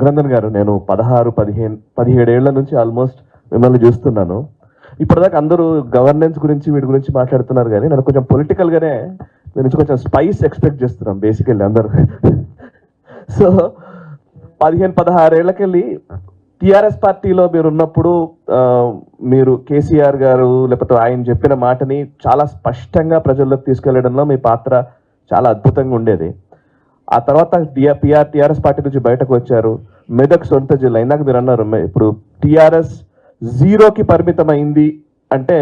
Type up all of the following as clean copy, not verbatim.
రఘునందన్ గారు, నేను 17 ఏళ్ల నుంచి ఆల్మోస్ట్ మిమ్మల్ని చూస్తున్నాను. ఇప్పటిదాకా అందరూ గవర్నెన్స్ గురించి వీటి గురించి మాట్లాడుతున్నారు, కానీ నాకు కొంచెం పొలిటికల్ గానే మీ నుంచి కొంచెం స్పైస్ ఎక్స్పెక్ట్ చేస్తున్నాం బేసికల్లీ అందరూ. సో 16 ఏళ్లకెళ్ళి టిఆర్ఎస్ పార్టీలో మీరు ఉన్నప్పుడు మీరు కేసీఆర్ గారు లేకపోతే ఆయన చెప్పిన మాటని చాలా స్పష్టంగా ప్రజల్లోకి తీసుకెళ్లడంలో మీ పాత్ర చాలా అద్భుతంగా ఉండేది. ఆ తర్వాత టిఆర్ఎస్ పార్టీ నుంచి బయటకు వచ్చారు. మెదక్ సొంత జిల్లా, ఇందాక మీరు అన్నారు ఇప్పుడు టిఆర్ఎస్ 0కి పరిమితం అయింది అంటే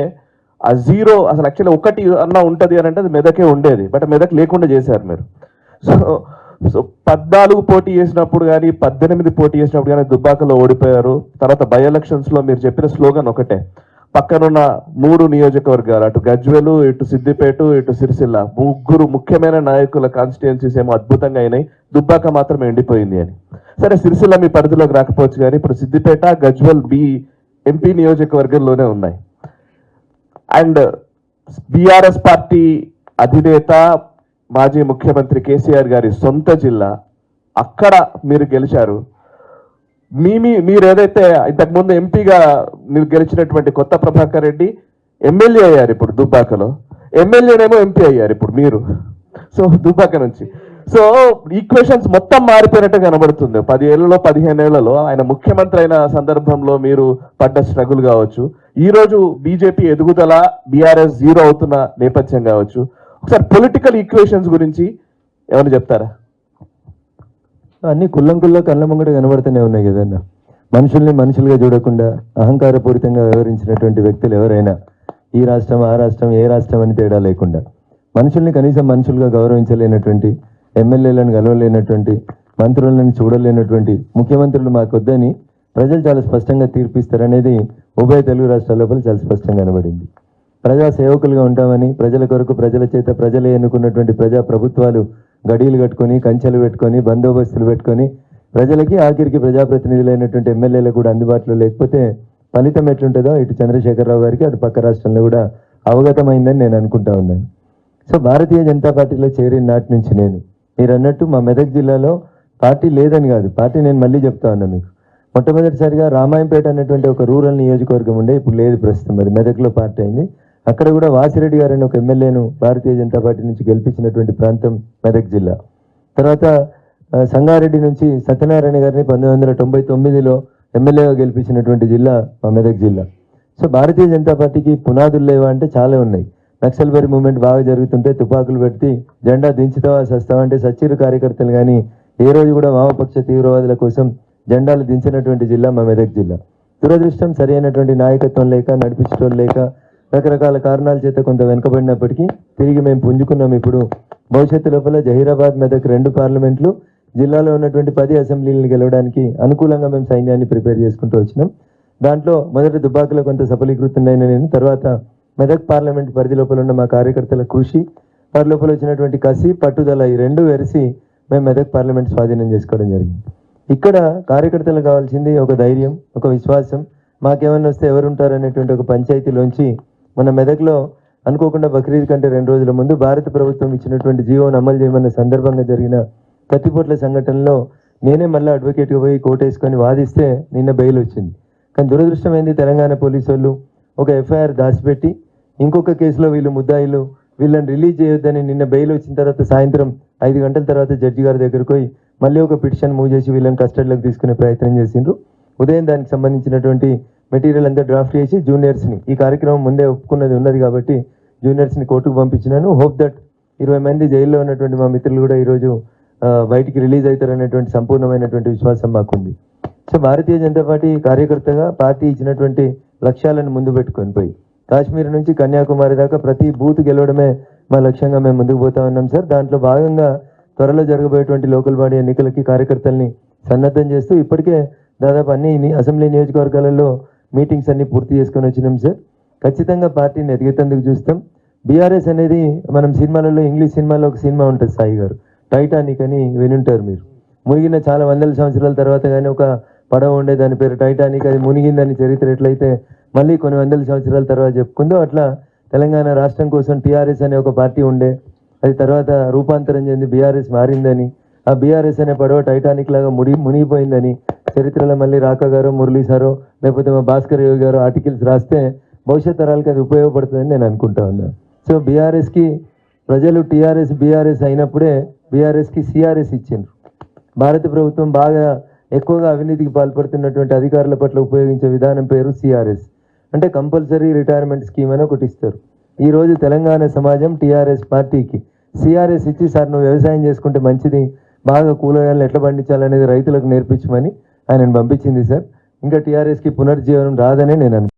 ఆ 0 అసలు యాక్చువల్లీ 1 అన్న ఉంటుంది అని అంటే అది మెదకే ఉండేది, బట్ మెదక్ లేకుండా చేశారు మీరు. సో 14 పోటీ చేసినప్పుడు కానీ 18 పోటీ చేసినప్పుడు కానీ దుబ్బాకలో ఓడిపోయారు. తర్వాత బై ఎలక్షన్స్లో మీరు చెప్పిన స్లోగన్ ఒకటే, పక్కనున్న 3 నియోజకవర్గాలు అటు గజ్వేలు, ఇటు సిద్దిపేట, ఇటు సిరిసిల్ల, 3 ముఖ్యమైన నాయకుల కాన్స్టిట్యుయెన్సీస్ ఏమో అద్భుతంగా అయినాయి, దుబ్బాక మాత్రం ఎండిపోయింది అని. సరే సిరిసిల్ల మీ పరిధిలోకి రాకపోవచ్చు, కానీ ఇప్పుడు సిద్దిపేట, గజ్వేల్ మీ ఎంపీ నియోజకవర్గంలోనే ఉన్నాయి. అండ్ బీఆర్ఎస్ పార్టీ అధినేత మాజీ ముఖ్యమంత్రి కేసీఆర్ గారి సొంత జిల్లా, అక్కడ మీరు గెలిచారు. మీరు ఏదైతే ఇంతకుముందు ఎంపీగా మీరు గెలిచినటువంటి కొత్త ప్రభాకర్ రెడ్డి ఎమ్మెల్యే అయ్యారు ఇప్పుడు దుబ్బాకలో, ఎమ్మెల్యేనేమో ఎంపీ అయ్యారు ఇప్పుడు మీరు. సో దుబ్బాక నుంచి సో ఈక్వేషన్స్ మొత్తం మారిపోయినట్టు కనబడుతుంది. 10 ఏళ్లలో 15 ఏళ్లలో ఆయన ముఖ్యమంత్రి అయిన సందర్భంలో మీరు పడ్డ స్ట్రగుల్ కావచ్చు, ఈరోజు బీజేపీ ఎదుగుదల, బీఆర్ఎస్ 0 అవుతున్న నేపథ్యం కావచ్చు, ఒకసారి పొలిటికల్ ఈక్వేషన్స్ గురించి ఏమైనా చెప్తారా? అన్ని కుల్లంకుల్లో కళ్ళ ముంగట కనబడుతూనే ఉన్నాయి కదన్న. మనుషుల్ని మనుషులుగా చూడకుండా అహంకారపూరితంగా వ్యవహరించినటువంటి వ్యక్తులు ఎవరైనా, ఈ రాష్ట్రం ఆ రాష్ట్రం ఏ రాష్ట్రం అని తేడా లేకుండా మనుషుల్ని కనీసం మనుషులుగా గౌరవించలేనటువంటి, ఎమ్మెల్యేలను కలవలేనటువంటి, మంత్రులను చూడలేనటువంటి ముఖ్యమంత్రులు మాకొద్దని ప్రజలు చాలా స్పష్టంగా తీర్పిస్తారనేది ఉభయ తెలుగు రాష్ట్రాల లోపల చాలా స్పష్టంగా కనబడింది. ప్రజా సేవకులుగా ఉంటామని, ప్రజల కొరకు ప్రజల చేత ప్రజలే ఎన్నుకున్నటువంటి ప్రజా ప్రభుత్వాలు గడీలు కట్టుకొని, కంచెలు పెట్టుకొని, బందోబస్తులు పెట్టుకొని ప్రజలకి ఆఖరికి ప్రజాప్రతినిధులైనటువంటి ఎమ్మెల్యేలు కూడా అందుబాటులో లేకపోతే ఫలితం ఎట్లుంటుందో ఇటు చంద్రశేఖరరావు గారికి అటు పక్క రాష్ట్రంలో కూడా అవగతమైందని నేను అనుకుంటా ఉన్నాను. సో భారతీయ జనతా పార్టీలో చేరిన నాటి నుంచి మీరు అన్నట్టు మా మెదక్ జిల్లాలో పార్టీ లేదని కాదు, పార్టీ నేను మళ్ళీ చెప్తా ఉన్నా మీకు. మొట్టమొదటిసారిగా రామాయంపేట అనేటువంటి ఒక రూరల్ నియోజకవర్గం ఉండే, ఇప్పుడు లేదు ప్రస్తుతం, మరి మెదక్లో పార్టీ అయింది. అక్కడ కూడా వాసిరెడ్డి గారని ఒక ఎమ్మెల్యేను భారతీయ జనతా పార్టీ నుంచి గెలిపించినటువంటి ప్రాంతం మెదక్ జిల్లా. తర్వాత సంగారెడ్డి నుంచి సత్యనారాయణ గారిని 1999లో ఎమ్మెల్యేగా గెలిపించినటువంటి జిల్లా మా మెదక్ జిల్లా. సో భారతీయ జనతా పార్టీకి పునాదులు లేవా అంటే చాలా ఉన్నాయి. నక్సల్బరీ మూవ్మెంట్ బాగా జరుగుతుంటే తుపాకులు పెట్టి జెండా దించుతావా సస్తావా అంటే సచ్చీరు కార్యకర్తలు కానీ ఏ రోజు కూడా వామపక్ష తీవ్రవాదుల కోసం జెండాలు దించినటువంటి జిల్లా మా మెదక్ జిల్లా. దురదృష్టం సరైనటువంటి నాయకత్వం లేక, నడిపించడం లేక, రకరకాల కారణాల చేత కొంత వెనుకబడినప్పటికీ తిరిగి మేము పుంజుకున్నాం. ఇప్పుడు భవిష్యత్తు లోపల జహీరాబాద్, మెదక్ 2 పార్లమెంట్లు, జిల్లాలో ఉన్నటువంటి 10 అసెంబ్లీలను గెలవడానికి అనుకూలంగా మేము సైన్యాన్ని ప్రిపేర్ చేసుకుంటూ వచ్చినాం. దాంట్లో మొదటి దుబ్బాకలో కొంత సఫలీకృతున్నైన నేను, తర్వాత మెదక్ పార్లమెంట్ పరిధి లోపల ఉన్న మా కార్యకర్తల కృషి, వారి లోపల వచ్చినటువంటి కసి, పట్టుదల, ఈ 2 వెరిసి మేము మెదక్ పార్లమెంట్ స్వాధీనం చేసుకోవడం జరిగింది. ఇక్కడ కార్యకర్తలకు కావాల్సింది ఒక ధైర్యం, ఒక విశ్వాసం. మాకేమన్నా వస్తే ఎవరుంటారు అనేటువంటి ఒక పంచాయతీలోంచి మన మెదక్లో అనుకోకుండా బక్రీద్ కంటే 2 రోజుల ముందు భారత ప్రభుత్వం ఇచ్చినటువంటి జీవోను అమలు చేయమన్న సందర్భంగా జరిగిన కత్తిపోట్ల సంఘటనలో నేనే మళ్ళీ అడ్వకేట్గా పోయి కోర్టు వాదిస్తే నిన్న బెయిల్ వచ్చింది. కానీ దురదృష్టం ఏంది, తెలంగాణ పోలీసు వాళ్ళు ఒక ఎఫ్ఐఆర్ దాచిపెట్టి ఇంకొక కేసులో వీళ్ళు ముద్దాయిలు, వీళ్ళని రిలీజ్ చేయొద్దని నిన్న బెయిల్ వచ్చిన తర్వాత సాయంత్రం 5 గంటల తర్వాత జడ్జి గారి దగ్గరకు పోయి మళ్ళీ ఒక పిటిషన్ మూవ్ చేసి వీళ్ళని కస్టడీలోకి తీసుకునే ప్రయత్నం చేసిండ్రు. ఉదయం దానికి సంబంధించినటువంటి మెటీరియల్ అంతా డ్రాఫ్ట్ చేసి జూనియర్స్ని, ఈ కార్యక్రమం ముందే ఒప్పుకున్నది ఉన్నది కాబట్టి జూనియర్స్ని కోర్టుకు పంపించినాను. హోప్ దట్ 20 మంది జైల్లో ఉన్నటువంటి మా మిత్రులు కూడా ఈరోజు బయటికి రిలీజ్ అవుతారనేటువంటి సంపూర్ణమైనటువంటి విశ్వాసం మాకుంది. సో భారతీయ జనతా పార్టీ కార్యకర్తగా పార్టీ ఇచ్చినటువంటి లక్ష్యాలను ముందు పెట్టుకొని పోయి కాశ్మీర్ నుంచి కన్యాకుమారి దాకా ప్రతి బూత్ గెలవడమే మా లక్ష్యంగా మేము ముందుకు పోతా ఉన్నాం సార్. దాంట్లో భాగంగా త్వరలో జరగబోయేటువంటి లోకల్ బాడీ ఎన్నికలకి కార్యకర్తల్ని సన్నద్ధం చేస్తూ ఇప్పటికే దాదాపు అన్ని అసెంబ్లీ నియోజకవర్గాలలో మీటింగ్స్ అన్ని పూర్తి చేసుకొని వచ్చినాం సార్. ఖచ్చితంగా పార్టీని ఎదిగేందుకు చూస్తాం. బీఆర్ఎస్ అనేది మనం సినిమాలలో, ఇంగ్లీష్ సినిమాలో ఒక సినిమా ఉంటుంది సాయి గారు, టైటానిక్ అని వినుంటారు మీరు. మునిగిన చాలా వందల సంవత్సరాల తర్వాత కానీ ఒక పడవ ఉండే, దాని పేరు టైటానిక్, అది మునిగిందని చరిత్ర ఎట్లయితే మళ్ళీ కొన్ని వందల సంవత్సరాల తర్వాత చెప్పుకుందో, అట్లా తెలంగాణ రాష్ట్రం కోసం టీఆర్ఎస్ అనే ఒక పార్టీ ఉండే, అది తర్వాత రూపాంతరం చెంది బీఆర్ఎస్ మారిందని, ఆ బీఆర్ఎస్ అనే పడవ టైటానిక్ లాగా మునిగిపోయిందని చరిత్రలో మళ్ళీ రాకా గారు, మురళీ సారో, లేకపోతే మా భాస్కర్ యోగి గారు ఆర్టికల్స్ రాస్తే భవిష్యత్ తరాలకి అది ఉపయోగపడుతుందని నేను అనుకుంటా ఉన్నాను. సో బీఆర్ఎస్కి ప్రజలు టీఆర్ఎస్ బీఆర్ఎస్ అయినప్పుడే బీఆర్ఎస్కి సిఆర్ఎస్ ఇచ్చిండ్రు. భారత ప్రభుత్వం బాగా ఎక్కువగా అవినీతికి పాల్పడుతున్నటువంటి అధికారుల పట్ల ఉపయోగించే విధానం పేరు సిఆర్ఎస్, అంటే కంపల్సరీ రిటైర్మెంట్ స్కీమ్ అని ఒకటి ఇస్తారు. ఈరోజు తెలంగాణ సమాజం టీఆర్ఎస్ పార్టీకి సిఆర్ఎస్ ఇచ్చి, సార్ నువ్వు వ్యవసాయం చేసుకుంటే మంచిది, బాగా కూరగాయలను ఎట్లా పండించాలనేది రైతులకు నేర్పించమని ఆయనను పంపించింది సార్. ఇంకా టీఆర్ఎస్కి పునర్జీవనం రాదనే నేను